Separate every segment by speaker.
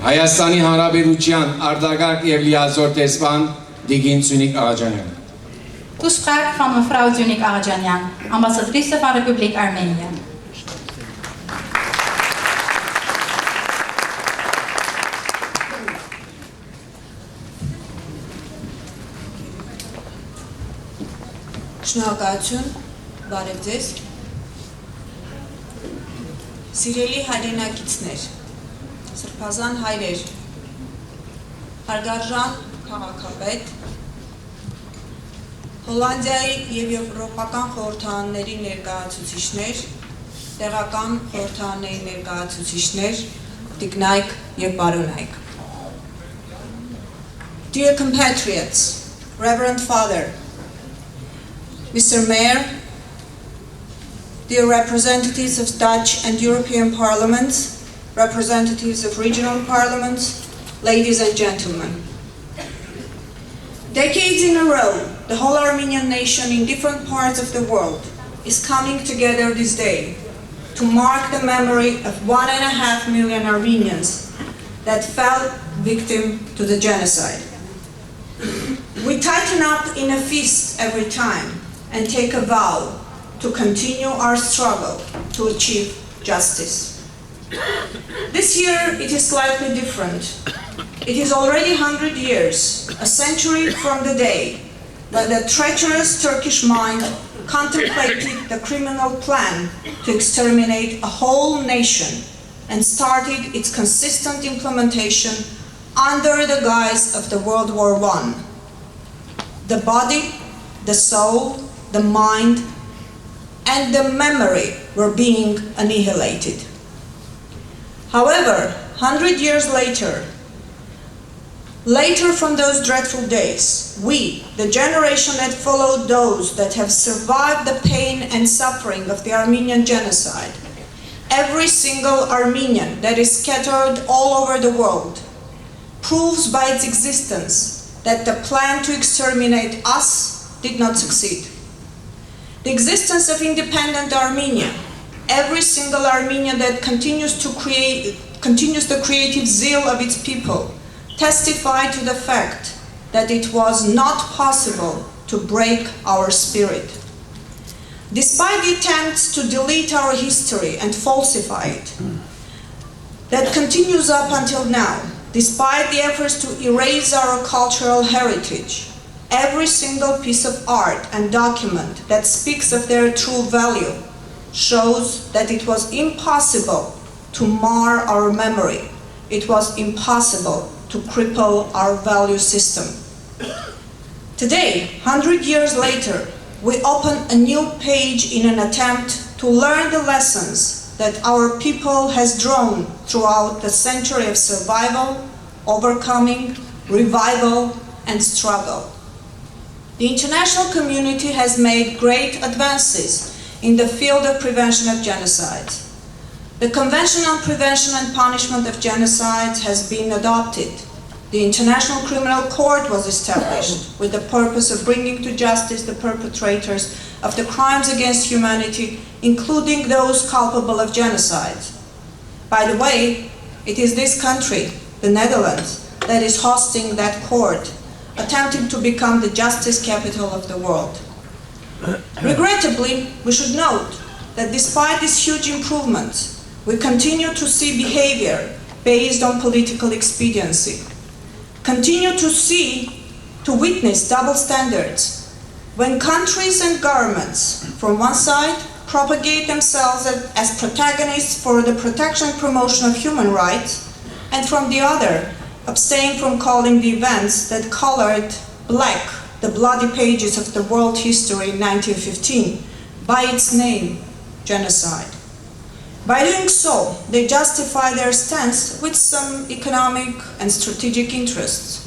Speaker 1: Հայաստանի Հանրապետության արտակարգ եւ լիազոր դեսպան Ձյունիկ Աղաջանյանի.
Speaker 2: Zusprache von Frau Ձյունիկ Աղաջանյան, Ambassadrice von Republik Armenien.
Speaker 3: Շնորհակալություն, բարև ձեզ։ Սիրելի հայրենակիցներ, սրբազան հայրեր, հարգարժան քաղաքապետ, Հոլանդիայի և եվրոպական խորհրդարանների ներկայացուցիչներ, տեղական խորհրդարանների ներկայացուցիչներ, տիկնայք և բարոնայք։ Dear compatriots, Reverend Father, Mr. Mayor, dear representatives of Dutch and European parliaments, representatives of regional parliaments, ladies and gentlemen. Decades in a row, the whole Armenian nation in different parts of the world is coming together this day to mark the memory of 1.5 million Armenians that fell victim to the genocide. We tighten up in a fist every time and take a vow to continue our struggle to achieve justice. This year it is slightly different. It is already 100 years, a century from the day when the treacherous Turkish mind contemplated the criminal plan to exterminate a whole nation and started its consistent implementation under the guise of the World War I. The body, the soul, the mind, and the memory were being annihilated. However, 100 years later from those dreadful days, we, the generation that followed those that have survived the pain and suffering of the Armenian genocide, every single Armenian that is scattered all over the world, proves by its existence that the plan to exterminate us did not succeed. The existence of independent Armenia, every single Armenian that continues the creative zeal of its people, testify to the fact that it was not possible to break our spirit. Despite the attempts to delete our history and falsify it, that continues up until now, despite the efforts to erase our cultural heritage, every single piece of art and document that speaks of their true value shows that it was impossible to mar our memory. It was impossible to cripple our value system. Today, 100 years later, we open a new page in an attempt to learn the lessons that our people has drawn throughout the century of survival, overcoming, revival, and struggle. The international community has made great advances in the field of prevention of genocide. The Convention on Prevention and Punishment of Genocide has been adopted. The International Criminal Court was established with the purpose of bringing to justice the perpetrators of the crimes against humanity, including those culpable of genocide. By the way, it is this country, the Netherlands, that is hosting that court, attempting to become the justice capital of the world. Regrettably, we should note that despite these huge improvements, we continue to see behavior based on political expediency, continue to witness double standards when countries and governments, from one side, propagate themselves as protagonists for the protection and promotion of human rights, and from the other, abstain from calling the events that colored black the bloody pages of the world history in 1915 by its name, genocide. By doing so, they justify their stance with some economic and strategic interests.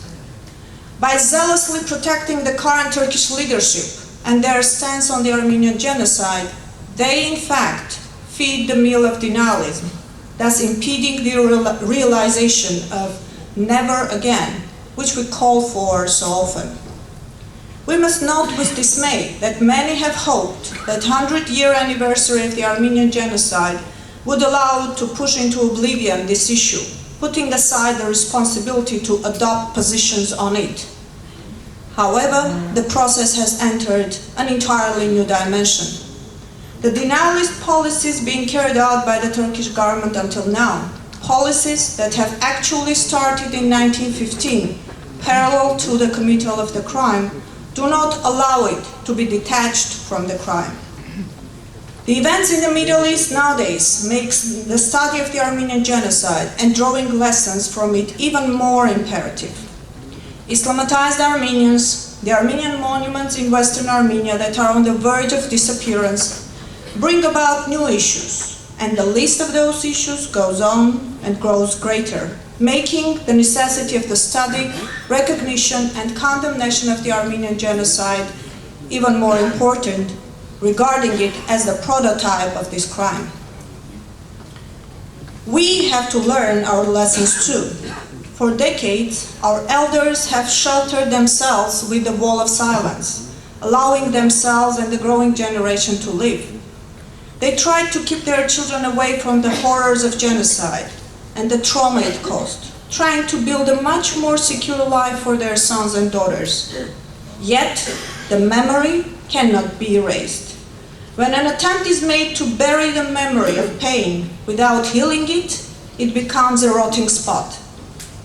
Speaker 3: By zealously protecting the current Turkish leadership and their stance on the Armenian genocide, they in fact feed the meal of denialism, thus impeding the realization of never again, which we call for so often. We must note with dismay that many have hoped that 100-year anniversary of the Armenian genocide would allow to push into oblivion this issue, putting aside the responsibility to adopt positions on it. However, the process has entered an entirely new dimension. The denialist policies being carried out by the Turkish government until now, policies that have actually started in 1915, parallel to the committal of the crime, do not allow it to be detached from the crime. The events in the Middle East nowadays makes the study of the Armenian genocide and drawing lessons from it even more imperative. Islamatized Armenians, the Armenian monuments in Western Armenia that are on the verge of disappearance, bring about new issues, and the list of those issues goes on and grows greater, making the necessity of the study, recognition, and condemnation of the Armenian genocide even more important, regarding it as the prototype of this crime. We have to learn our lessons too. For decades, our elders have sheltered themselves with the wall of silence, allowing themselves and the growing generation to live. They tried to keep their children away from the horrors of genocide and the trauma it caused, trying to build a much more secure life for their sons and daughters. Yet, the memory cannot be erased. When an attempt is made to bury the memory of pain without healing it, it becomes a rotting spot.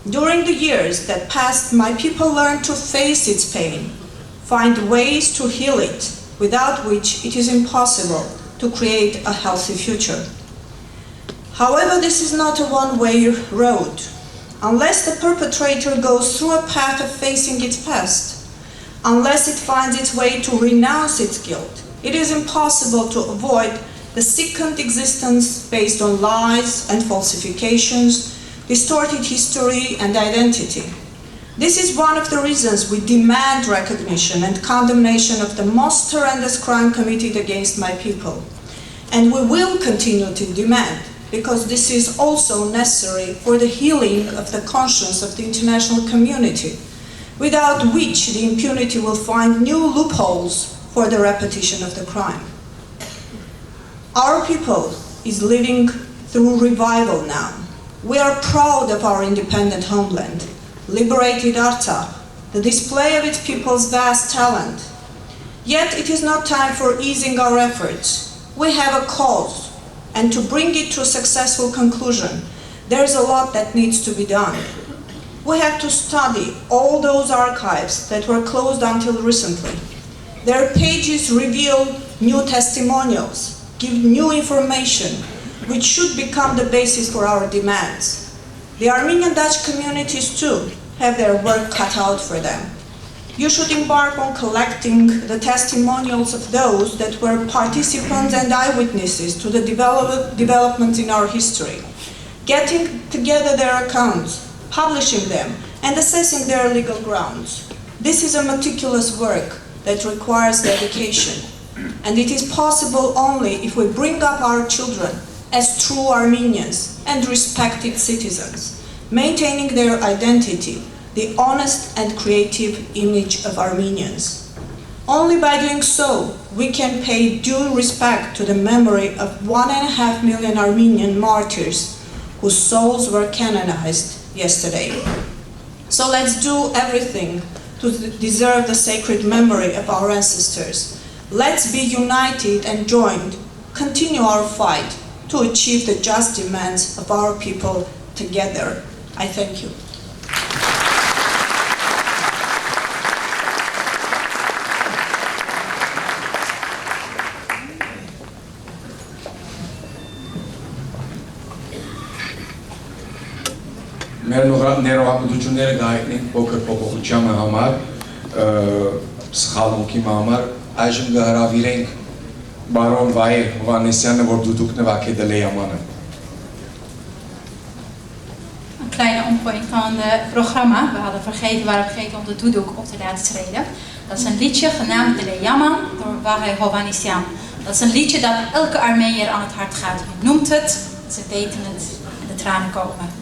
Speaker 3: During the years that passed, my people learned to face its pain, find ways to heal it, without which it is impossible to create a healthy future. However, this is not a one-way road. Unless the perpetrator goes through a path of facing its past, unless it finds its way to renounce its guilt, it is impossible to avoid the sickened existence based on lies and falsifications, distorted history and identity. This is one of the reasons we demand recognition and condemnation of the most horrendous crime committed against my people. And we will continue to demand, because this is also necessary for the healing of the conscience of the international community, without which the impunity will find new loopholes for the repetition of the crime. Our people is living through revival now. We are proud of our independent homeland, liberated Artsakh, the display of its people's vast talent. Yet it is not time for easing our efforts. We have a cause, and to bring it to a successful conclusion, there is a lot that needs to be done. We have to study all those archives that were closed until recently. Their pages reveal new testimonials, give new information, which should become the basis for our demands. The Armenian Dutch communities too have their work cut out for them. You should embark on collecting the testimonials of those that were participants and eyewitnesses to the developments in our history, getting together their accounts, publishing them, and assessing their legal grounds. This is a meticulous work that requires dedication, and it is possible only if we bring up our children as true Armenians and respected citizens, maintaining their identity, the honest and creative image of Armenians. Only by doing so, we can pay due respect to the memory of 1.5 million Armenian martyrs whose souls were canonized yesterday. So let's do everything to deserve the sacred memory of our ancestors. Let's be united and joined, continue our fight to achieve the just demands of our people together. I thank you.
Speaker 1: Մեր ներողամտությունները գայտնենք փոքր փոփոխության համար, սխալմունքի համար, այժմ կհրավիրենք բարոն Վայր Հովհաննեսյանը, որ դուք նվագել եք ամանը.
Speaker 2: Een kleine omgooiing van het programma. We waren vergeten om de doedoek op te laten treden. Dat is een liedje genaamd De Leyaman door Wahai Hovanesyan. Dat is een liedje dat elke Armenier aan het hart gaat. Je noemt het, ze weten het en de tranen komen.